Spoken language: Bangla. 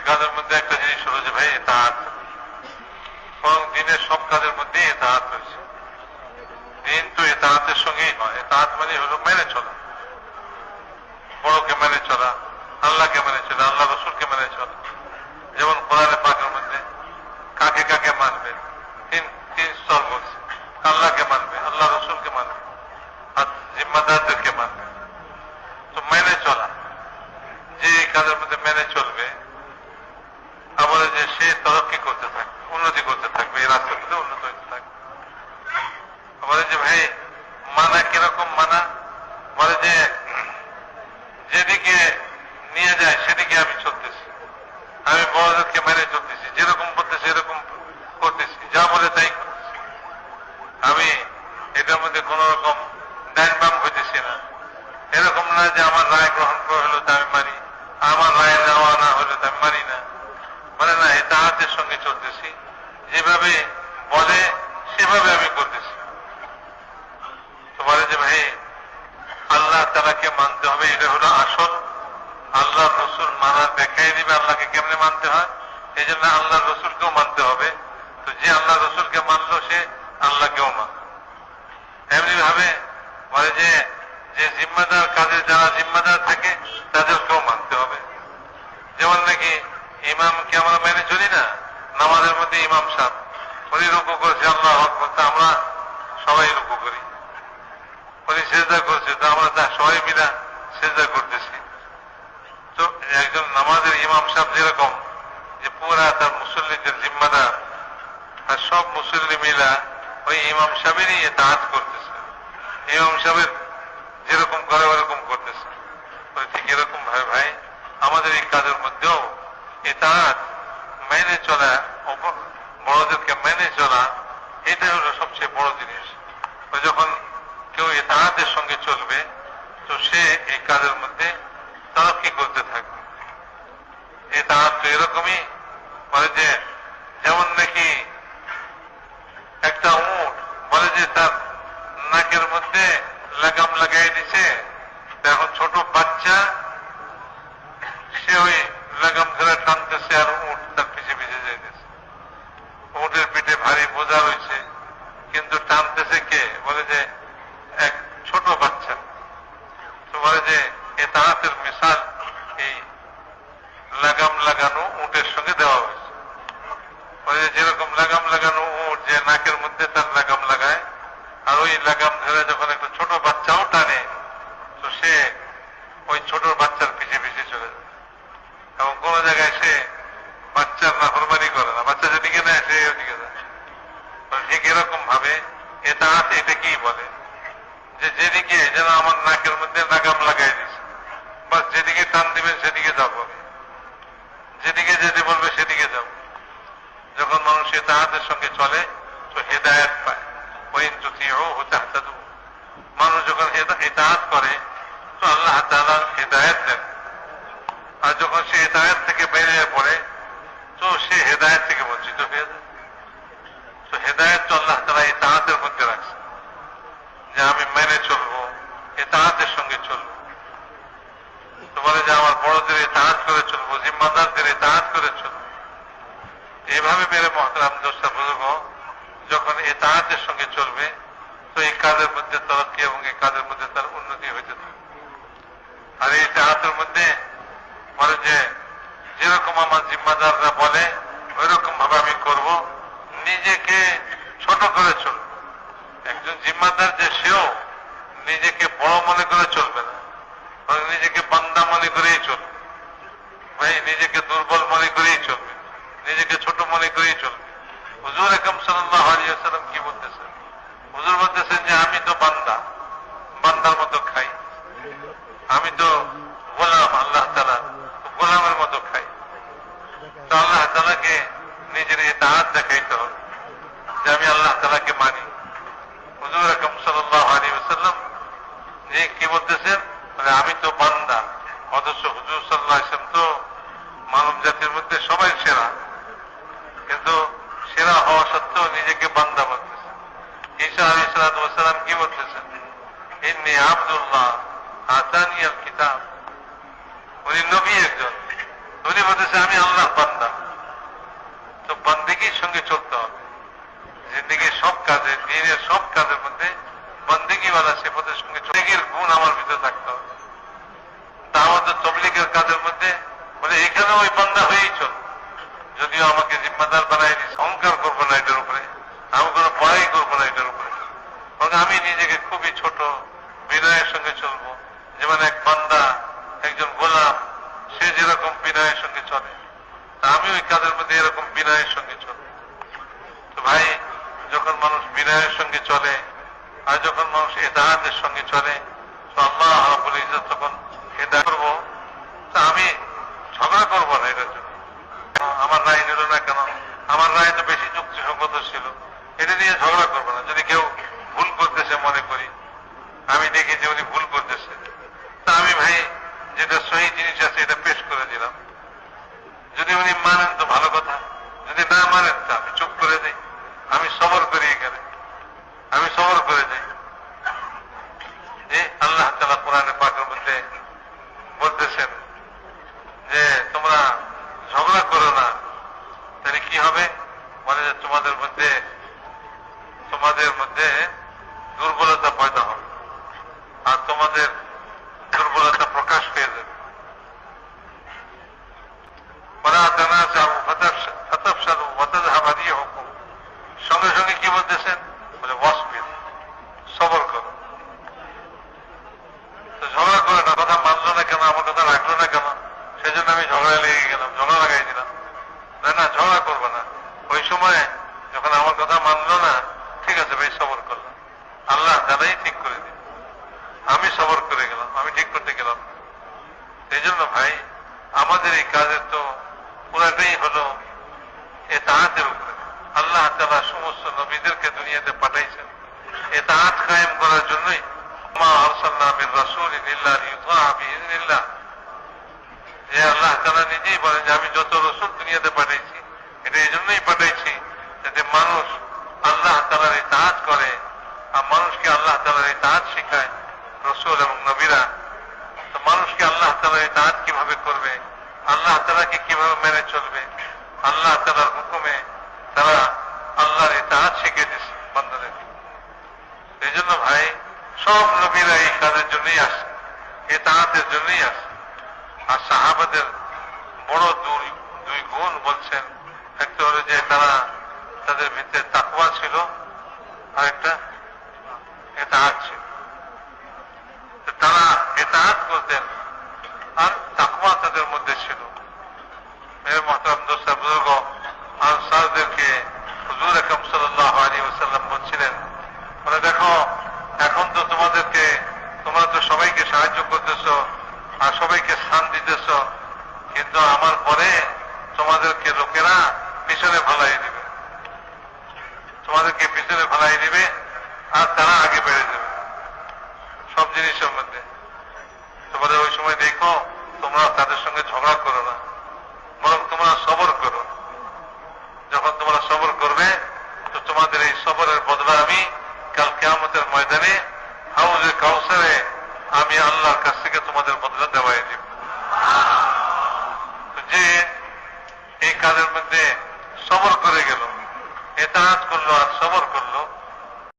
কাজের মধ্যে একটা জিনিস হলো যে ভাই এতাআত, বরং দিনের সব কাজের মধ্যে এতাআত রয়েছে। দিন তো এতাআতের সঙ্গেই হয়। এতাআত মানে হলো মেনে চলা, বড়কে মেনে চলা, আল্লাহকে মেনে চলা, আল্লাহ রসুলকে মেনে চলা। যেমন কোরআনে পাকের মধ্যে কাকে কাকে মানবে, তিন স্তর বলছে। আল্লাহকে মানবে, আল্লাহ রসুলকে মানবে, আর জিম্মাদারদেরকে মানবে। তো মেনে চলা, যে এই কাজের মধ্যে মেনে চলবে, আবার যে সে তরক্কি করতে থাকবে, উন্নতি করতে থাকবে, এই রাস্তার মধ্যে উন্নত হতে থাকবে। বলে যে ভাই মানা কিরকম মানা, বলে যে যেদিকে নিয়ে যায় সেদিকে আমি চলতেছি, আমি বড়দেরকে মেনে চলতেছি, যেরকম বলতেছি এরকম করতেছি, যা বলে তাই করতেছি। আমি এটার মধ্যে কোন রকম ডাইন বাম হইতেছি না। এরকম না যে আমার রায় গ্রহণ করা হলো তা আমি মানি, আমার রায় নেওয়া না হলে তা আমি মানি না। মানে না, এতাআতের সঙ্গে চলতেছি, যেভাবে বলে সেভাবে আমি করতেছি। তো বলে যে ভাই আল্লাহ তাআলাকে মানতে হবে, এটা হলো আসল। আল্লাহ রসুল মানার দেখাই দিবে আল্লাহকে কেমনে মানতে হয়। এই জন্য আল্লাহ রসুলকেও মানতে হবে। তো যে আল্লাহ রসুলকে মানলো সে আল্লাহকেও মান। এমনি ভাবে বলে যে জিম্মাদার কাজে যারা জিম্মাদার থাকে তাদেরকেও মানতে হবে। যেমন নাকি ইমামকে আমরা মেনে চলি না, নামাজের মধ্যে ইমাম সাহেব উনি রুকু করেছে, আল্লাহু আকবার, তা আমরা সবাই রুকু করি। উনি সেজদা করছে, তা আমরা সবাই মিলা সেজদা করতেছি। তো একজন নামাজের ইমাম সাহেব যেরকম যে পুরা তার মুসল্লিদের জিম্মাদার, আর সব মুসল্লি মিলা ওই ইমাম সাহেবেরই এতাআত করতেছে, ইমাম সাহেবের যেরকম করে ওরকম করতেছে। ঠিক এরকম ভাই ভাই আমাদের এই কাজের মধ্যেও এতাআত মেনে চলা, বড়দেরকে মেনে চলা, এটাই হলো সবচেয়ে বড় জিনিস। যখন কেউ এতাআতের সঙ্গে চলবে তো সে এই কাজের মধ্যে তরক্কি করতে থাকবে। এতাআত তো এরকমই, বলে যে যেমন নাকি একটা উট বলে যে তার নাকের মধ্যে লাগাম লাগাই দিছে, এখন ছোট বাচ্চা সে ওই লাগাম ধরে টানতেছে আর উট তার পিছে পিছে যাইতেছে। উটের পিঠে ভারী বোঝা রয়েছে, কিন্তু টানতেছে কে? বলে যে এক ছোট বাচ্চা। তো বলে যে এতাআতের মিসাল এই লাগাম লাগানো উটের সঙ্গে দেওয়া হয়েছে। বলে যেরকম লাগাম লাগানো উট যে নাকের মধ্যে তার লাগাম লাগায়, আর ওই লাগাম ধরে যখন একটা ছোট বাচ্চাও টানে তো সে ওই ছোট বাচ্চার পিছে পিছে চলে যায়, এবং কোন জায়গায় সে বাচ্চার নাফরমানি করে না, বাচ্চা যেদিকে নেয় সে ওদিকে যায়। ঠিক এরকম ভাবে এতাআত এটাকেই বলে যে যেদিকে যেন আমার নাকের মধ্যে লাগাম লাগাই দিচ্ছে, বাস যেদিকে টান দিবেন সেদিকে যাবো, যেদিকে যেতে বলবে সেদিকে যাব। যখন মানুষ এতাআতের সঙ্গে চলে তো হেদায়েত পায়। ওয়াইন তুতিউহু তাহতাদু, মানুষ যখন এতাআত করে তো আল্লাহ তাআলা হেদায়েত দেন। আর যখন সে হেদায়েত থেকে বেরিয়ে পড়ে তো সে হেদায়েত থেকে বঞ্চিত হয়ে যায়। তো হেদায়েত তো আল্লাহ তাআলা এতাআতের মধ্যে রাখছে যে আমি মেনে চলবো, এতাআতের সঙ্গে চলবো। তো বলে যে আমার বড়দের এতাআত করে চলবো, জিম্মাদারদের এতাআত করে চলবো। এইভাবে মেরে মহতারাম দোস্তা বুজুর্গ যখন এতাআতের সঙ্গে চলবে তো এই কাজের মধ্যে তরক্কি এবং এই কাজের মধ্যে তার উন্নতি হইতে থাকে। আর এই এতাআতের মধ্যে বলে যে যেরকম আমার জিম্মাদাররা বলে ওই রকম ভাবে আমি করব, নিজেকে ছোট করে চলব। একজন জিম্মাদার যে সেও নিজেকে বড় মনে করে চলবে না, নিজেকে বান্দা মনে করেই চলবে। ভাই নিজেকে দুর্বল মনে করেই চলবে, নিজেকে ছোট মনে করেই চলবে। হুজুর আকরাম সাল্লাল্লাহু আলাইহি ওয়াসাল্লাম কি বলতেছেন? হুজুর বলতেছেন যে আমি তো বান্দা, বান্দার মতো খাই, আমি তো গোলাম, আল্লাহ তাআলা গোলামের মতো খাই। তো আল্লাহ তাআলাকে নিজের ইতাআত দেখাইতে হবে যে আমি আল্লাহ তাআলাকে মানি। হুজুর আকরাম সাল্লাল্লাহু আলাইহি ওয়াসাল্লাম যে কি বলতেছেন, আমি তো বান্দা, অথচ হুজুর সাল্লাল্লাহু আলাইহি ওয়াসাল্লাম তো মানব জাতির মধ্যে সবাই সেরা, কিন্তু সেরা হওয়া সত্ত্বেও নিজেকে বান্দা বলতেছেন। ঈসা আলাইহিস সালাতু ওয়াস সালাম কি বলতেছেন? ইন্নী আব্দুল্লাহ আতানিয়াল কিতাব, উনি নবী একজন। তো উনি বলতেছে আমি আল্লাহর বান্দা। তো বান্দিগির সঙ্গে চলতে হবে, জিন্দিগির সব কাজে, দিনের সব কাজের মধ্যে বান্দিগিওয়ালা সিফতের সঙ্গে তবলিগের গুণ আমার ভিতরে থাকতে হবে। দাওয়াত ও তবলিগের কাজের মধ্যে বলে এখানে ওই বান্দা হয়েই চল। যদিও আমাকে জিম্মাদার বানাই দিচ্ছে, অহংকার করবো না এটার উপরে, আমি কোনো ভয় করবো না এটার উপরে, বরং আমি নিজেকে খুবই ছোট বিনয়ের সঙ্গে চলবো। যেমন এক বান্দা, একজন গোলাম, সে যেরকম বিনয়ের সঙ্গে চলে, তা আমি ওই কাজের মধ্যে এরকম বিনয়ের সঙ্গে চলবো। তো ভাই, যখন মানুষ বিনয়ের সঙ্গে চলে আর যখন মানুষ ইতাআতের সঙ্গে চলে, তো আল্লাহ রাব্বুল ইজ্জত তখন হিদায়াত করবো। তা আমি ঝগড়া করবো না এটার জন্য, আমার রায় নিল না কেন, আমার রায় তো বেশি যুক্তিসঙ্গত ছিল, এটা নিয়ে ঝগড়া করবো না। যদি কেউ ভুল করতেছে মনে করি, আমি দেখি যে উনি ভুল করতেছে, তা আমি ভাই যেটা সহি জিনিস আছে এটা পেশ করে দিলাম। যদি উনি মানেন তো ভালো কথা, যদি না মানেন তো আমি চুপ করে দিই, আমি সবর করি। এখানে আমি সবর করে যাই। যে আল্লাহ তাআলা কোরআনে পাকের মধ্যে বলতেছেন যে তোমরা ঝগড়া করো না, তাহলে কি হবে? বলে যে তোমাদের মধ্যে দুর্বলতা পয়দা হবে আর তোমাদের দুর্বলতা প্রকাশ পেয়ে যাবে। সঙ্গে সঙ্গে কি বলতেছেন? বলে ওয়াসবির, সবর করো। তো ঝগড়া করে না, কথা মানলো না কেন, আমার কথা রাখলো না কেন, সেজন্য আমি ঝগড়া লেগে গেলাম, ঝগড়া লাগাই দিলাম। না, ঝগড়া করবো না। ওই সময় যখন আমার কথা মানলো না, ঠিক আছে ভাই, সবর করলাম, আল্লাহ তাআলাই ঠিক করে দিন, আমি সবর করে গেলাম, আমি ঠিক করতে গেলাম। এই জন্য ভাই, আমাদের এই কাজের তো পুরাটাই হলো ইতাআতের উপরে। আল্লাহ তাআলা সমস্ত নবীদেরকে দুনিয়াতে পাঠাইছেন ইতাআত কায়েম করার জন্যই। মা আরসালনা মির রাসূলিন ইল্লা লিইউতাআ বিইذنিল্লাহ। যে আল্লাহ তাআলা নিজেই বলেন যে আমি যত রাসূল দুনিয়াতে পাঠাইছি, এটা এই জন্যই পাঠাইছি যাতে মানুষ আল্লাহ তাআলার ইতাআত করে আর মানুষকে আল্লাহ তাআলার ইতাআত শেখায়, রাসূল এবং নবীরা। তো মানুষকে আল্লাহ তাআলার ইতাআত কিভাবে করবে, আল্লাহ তাআলাকে কিভাবে মেনে চলবে, আল্লাহ তাআলার হুকুমে তারা আল্লাহর ইতাআত শিখে দিচ্ছে বান্দাদেরকে। এই জন্য ভাই, সব নবীরা এই কাজের জন্যই আসে, ইতাআতের জন্যই আসে। আর সাহাবাদের বড় দুই গুণ বলছেন, একটা হলো যে তারা তাদের ভিতরে তাকওয়া ছিল, আর একটা ইতাআত ছিল। তারা ইতাআত করতেন আর তাকওয়া তাদের মধ্যে ছিল। মেরে মুহতারাম দোস্ত বুজুর্গ, আনসারদেরকে হুজুর আকরাম সাল্লাল্লাহু আলাইহি ওয়াসাল্লাম বলছিলেন, বলে দেখো এখন তো তোমরা তো সবাইকে সাহায্য করতেছো আর সবাইকে স্থান দিতেছো, কিন্তু আমার পরে তোমাদেরকে লোকেরা পিছনে ফেলাই দিবে, তোমাদেরকে পিছনে ফেলাই দিবে আর তারা আগে বেড়ে যাবে সব জিনিসের মধ্যে। তোমাদের ওই সময় দেখো তোমরা তাদের সঙ্গে ঝগড়া করো না, বরং তোমরা সবর করো। যখন তোমরা সবর করবে তো তোমাদের এই সবরের বদলা আমি কাল কিয়ামতের ময়দানে হাউজে কাউসারে আমি আল্লাহর কাছ থেকে তোমাদের বদলা দেওয়াই দিব। যে এই কাজের মধ্যে সবর করে গেল, ইতাআত করলো আর সবর করলো,